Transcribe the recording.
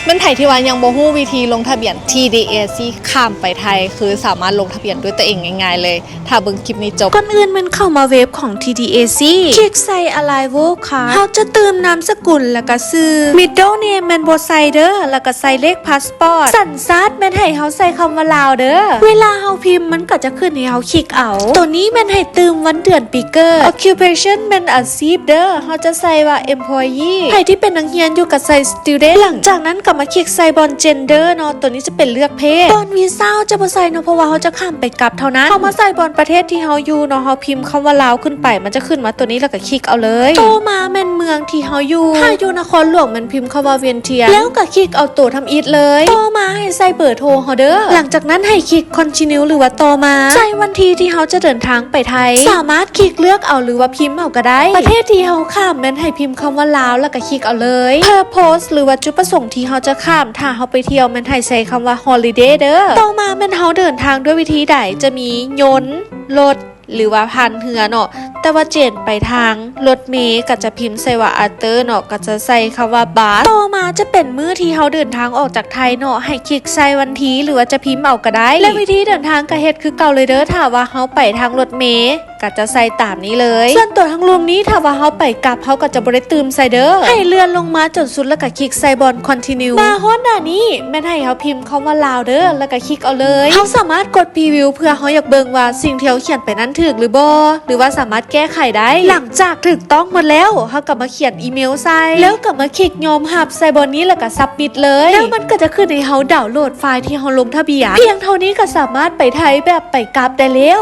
มันไผที่ว่ายังบ่ฮู้วิธีลงทะเบียน TDAC ข้ามไปไทยคือสามารถลงทะเบียนด้วยตัวเองง่ายๆเลยถ้าเบิ่งคลิปนี้จบก่อนอื่นมันเข้ามาเว็บของ TDAC คลิกใส่ Arrival Card เขาจะเติมนามสกุลแล้วก็ชื่อ Middle Name แม่นบ่ใส่เด้อแล้วก็ใส่เลขพาสปอร์ตสัญชาติแม่นให้เฮาใส่คำว่าลาวเด้อเวลาเฮาพิมพ์มันก็จะขึ้นให้เฮาคลิกเอาตัวนี้แม่นให้เติมวันเดือนปีเกิด Occupation แม่นอาชีพเด้อเฮาจะใส่ว่า Employee ใครที่เป็นนักเรียนอยู่ก็ใส่ Student หลังจากนั้นก็มาคลิกใส่บอน Gender เนาะตัวนี้จะเป็นเลือกเพศบอนวีซ่าจะบ่ใส่เนาะเพราะว่าเฮาจะข้ามไปกลับเท่านั้นเฮามาใส่บอนประเทศที่เฮาอยู่เนาะเฮาพิมพ์คำว่าลาวขึ้นไปมันจะขึ้นมาตัวนี้แล้วก็คลิกเอาเลยโตมาแม่นเมืองที่เฮาอยู่ถ้าอยู่นครหลวงมันพิมพ์คำว่าเวียนเทียนแล้วก็คลิกเอาตัวทำอีทเลยโตมาให้ใส่เบอร์โทรเฮาเด้อหลังจากนั้นให้คลิก continue หรือว่าโตมาใส่วันที่เฮาจะเดินทางไปไทยสามารถคลิกเลือกเอาหรือว่าพิมพ์เอาก็ได้ประเทศที่เฮาข้ามแม่นให้พิมพ์คำว่าลาวแล้วก็คลิกเอาเลย purpose หรือว่าจุดประสงค์ที่เฮาจะข้ามถ้าเฮาไปเที่ยวแม่นให้ใส่คำว่า holiday เด้อโตมาแม่นเฮาเดินทางด้วยวิธีใดจะมียนต์รถหรือว่าพันเหือเนาะแต่ว่าเจนไปทางรถเมล์ก็จะพิมพ์ใส่ว่าอัลเตอร์เนาะก็จะใส่คำว่าบัสต่อมาจะเป็นมื้อที่เฮาเดินทางออกจากไทยเนาะให้คลิกใส่วันที่หรือว่าจะพิมพ์เอาก็ได้และวิธีเดินทางก็เฮ็ดคือเก่าเลยเด้อถ้าว่าเฮาไปทางรถเมล์ก็จะใส่ตามนี้เลยส่วนตัวทางรวมนี้ถ้าว่าเฮาไปกลับเฮาก็จะบ่ได้ตื่มใส่เด้อให้เลื่อนลงมาจนสุดแล้วก็คลิกใส่บอน continue มาฮอดหน้านี้แม่นให้เฮาพิมพ์คำว่าลาวเด้อแล้วก็คลิกเอาเลยเฮาสามารถกดพรีวิวเพื่อเฮาอยากเบิ่งว่าสิ่งที่เฮาเขียนไปนั้นถูกหรือบ่หรือว่าสามารถแก้ไขได้หลังจากถูกต้องหมดแล้วเฮากลับมาเขียนอีเมลใส่แล้วกลับมาคลิกยอมรับใส่บอนนี้แล้วก็ซับมิทเลยแล้วมันก็จะขึ้นให้เฮาดาวน์โหลดไฟล์ที่เฮาลงทะเบียนเพียงเท่านี้ก็สามารถไปไทยแบบไปกลับได้แล้ว